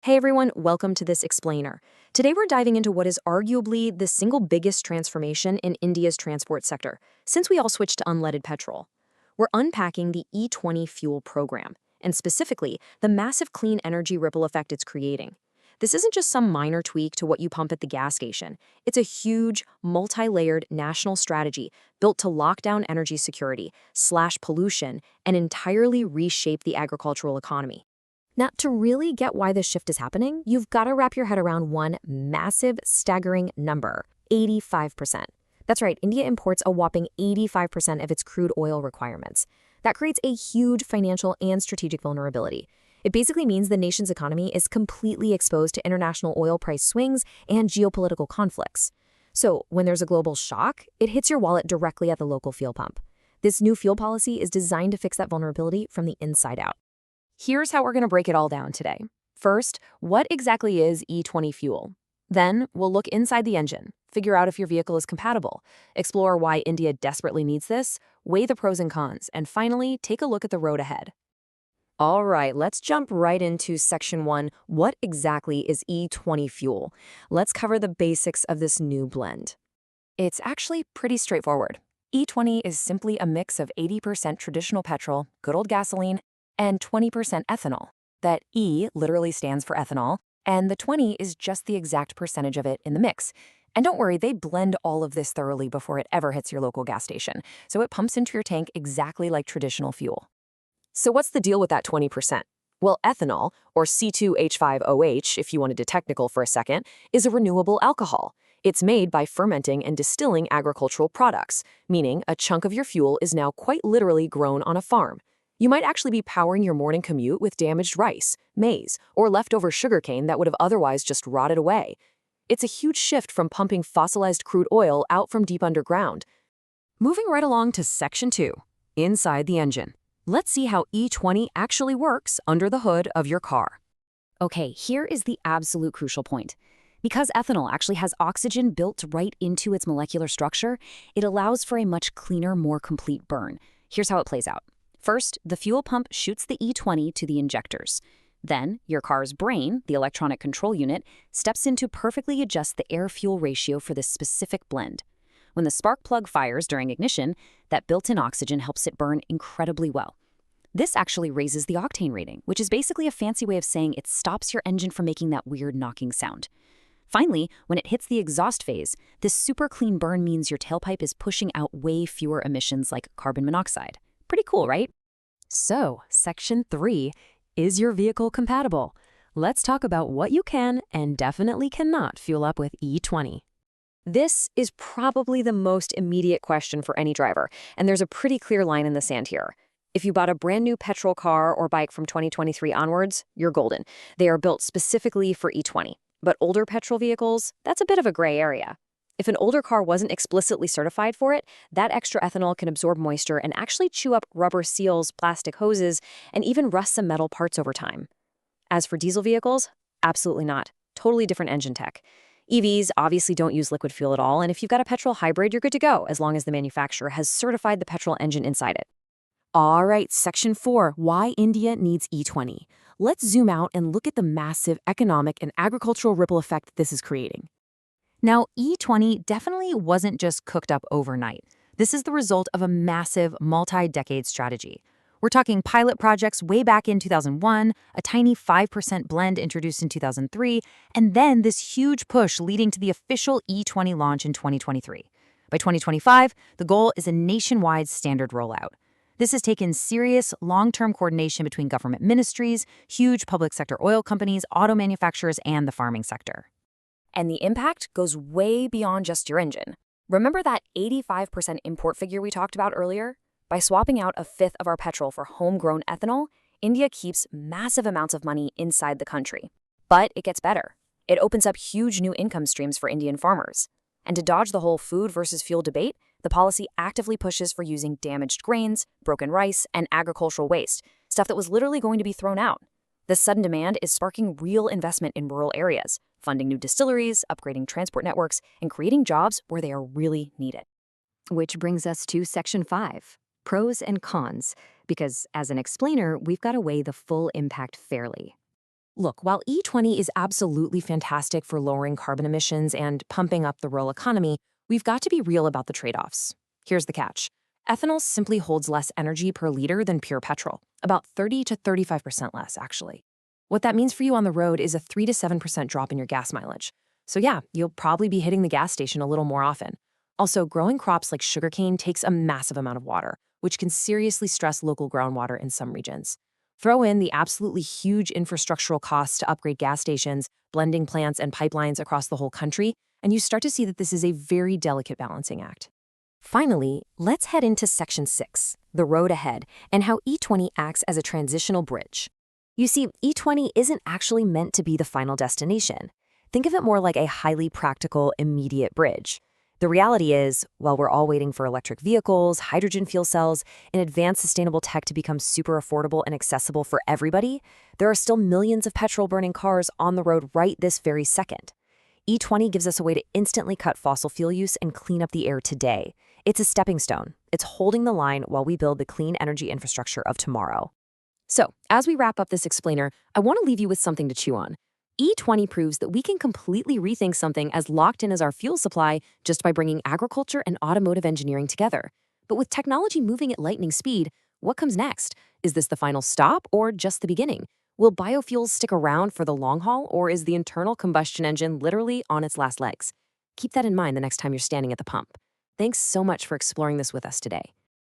Hey everyone, welcome to this explainer. Today we're diving into what is arguably the single biggest transformation in India's transport sector, since we all switched to unleaded petrol. We're unpacking the E20 fuel program, and specifically, the massive clean energy ripple effect it's creating. This isn't just some minor tweak to what you pump at the gas station. It's a huge, multi-layered national strategy built to lock down energy security, slash pollution, and entirely reshape the agricultural economy. Now, to really get why this shift is happening, you've got to wrap your head around one massive, staggering number: 85%. That's right, India imports a whopping 85% of its crude oil requirements. That creates a huge financial and strategic vulnerability. It basically means the nation's economy is completely exposed to international oil price swings and geopolitical conflicts. So, when there's a global shock, it hits your wallet directly at the local fuel pump. This new fuel policy is designed to fix that vulnerability from the inside out. Here's how we're going to break it all down today. First, what exactly is E20 fuel? Then, we'll look inside the engine, figure out if your vehicle is compatible, explore why India desperately needs this, weigh the pros and cons, and finally, take a look at the road ahead. All right, let's jump right into section 1. What exactly is E20 fuel? Let's cover the basics of this new blend. It's actually pretty straightforward. E20 is simply a mix of 80% traditional petrol, good old gasoline, and 20% ethanol. That E literally stands for ethanol, and the 20 is just the exact percentage of it in the mix. And don't worry, they blend all of this thoroughly before it ever hits your local gas station, so it pumps into your tank exactly like traditional fuel. So what's the deal with that 20%? Well, ethanol, or C2H5OH, if you wanted to technical for a second, is a renewable alcohol. It's made by fermenting and distilling agricultural products, meaning a chunk of your fuel is now quite literally grown on a farm. You might actually be powering your morning commute with damaged rice, maize, or leftover sugarcane that would have otherwise just rotted away. It's a huge shift from pumping fossilized crude oil out from deep underground. Moving right along to section 2, inside the engine. Let's see how E20 actually works under the hood of your car. Okay, here is the absolute crucial point. Because ethanol actually has oxygen built right into its molecular structure, it allows for a much cleaner, more complete burn. Here's how it plays out. First, the fuel pump shoots the E20 to the injectors. Then, your car's brain, the electronic control unit, steps in to perfectly adjust the air-fuel ratio for this specific blend. When the spark plug fires during ignition, that built-in oxygen helps it burn incredibly well. This actually raises the octane rating, which is basically a fancy way of saying it stops your engine from making that weird knocking sound. Finally, when it hits the exhaust phase, this super clean burn means your tailpipe is pushing out way fewer emissions like carbon monoxide. Pretty cool, right? So, section 3, is your vehicle compatible? Let's talk about what you can and definitely cannot fuel up with E20. This is probably the most immediate question for any driver, and there's a pretty clear line in the sand here. If you bought a brand new petrol car or bike from 2023 onwards, you're golden. They are built specifically for E20. But older petrol vehicles, that's a bit of a gray area. If an older car wasn't explicitly certified for it, that extra ethanol can absorb moisture and actually chew up rubber seals, plastic hoses, and even rust some metal parts over time. As for diesel vehicles, absolutely not. Totally different engine tech. EVs obviously don't use liquid fuel at all, and if you've got a petrol hybrid, you're good to go, as long as the manufacturer has certified the petrol engine inside it. All right, section 4, why India needs E20. Let's zoom out and look at the massive economic and agricultural ripple effect this is creating. Now, E20 definitely wasn't just cooked up overnight. This is the result of a massive multi-decade strategy. We're talking pilot projects way back in 2001, a tiny 5% blend introduced in 2003, and then this huge push leading to the official E20 launch in 2023. By 2025, the goal is a nationwide standard rollout. This has taken serious, long-term coordination between government ministries, huge public sector oil companies, auto manufacturers, and the farming sector. And the impact goes way beyond just your engine. Remember that 85% import figure we talked about earlier? By swapping out a fifth of our petrol for homegrown ethanol, India keeps massive amounts of money inside the country. But it gets better. It opens up huge new income streams for Indian farmers. And to dodge the whole food versus fuel debate, the policy actively pushes for using damaged grains, broken rice, and agricultural waste, stuff that was literally going to be thrown out. This sudden demand is sparking real investment in rural areas, funding new distilleries, upgrading transport networks, and creating jobs where they are really needed. Which brings us to section 5, pros and cons, because as an explainer, we've got to weigh the full impact fairly. Look, while E20 is absolutely fantastic for lowering carbon emissions and pumping up the rural economy, we've got to be real about the trade-offs. Here's the catch. Ethanol simply holds less energy per liter than pure petrol, about 30 to 35% less, actually. What that means for you on the road is a 3 to 7% drop in your gas mileage. So yeah, you'll probably be hitting the gas station a little more often. Also, growing crops like sugarcane takes a massive amount of water, which can seriously stress local groundwater in some regions. Throw in the absolutely huge infrastructural costs to upgrade gas stations, blending plants, and pipelines across the whole country, and you start to see that this is a very delicate balancing act. Finally, let's head into Section 6, the road ahead, and how E20 acts as a transitional bridge. You see, E20 isn't actually meant to be the final destination. Think of it more like a highly practical, immediate bridge. The reality is, while we're all waiting for electric vehicles, hydrogen fuel cells, and advanced sustainable tech to become super affordable and accessible for everybody, there are still millions of petrol-burning cars on the road right this very second. E20 gives us a way to instantly cut fossil fuel use and clean up the air today. It's a stepping stone. It's holding the line while we build the clean energy infrastructure of tomorrow. So, as we wrap up this explainer, I want to leave you with something to chew on. E20 proves that we can completely rethink something as locked in as our fuel supply just by bringing agriculture and automotive engineering together. But with technology moving at lightning speed, what comes next? Is this the final stop or just the beginning? Will biofuels stick around for the long haul, or is the internal combustion engine literally on its last legs? Keep that in mind the next time you're standing at the pump. Thanks so much for exploring this with us today.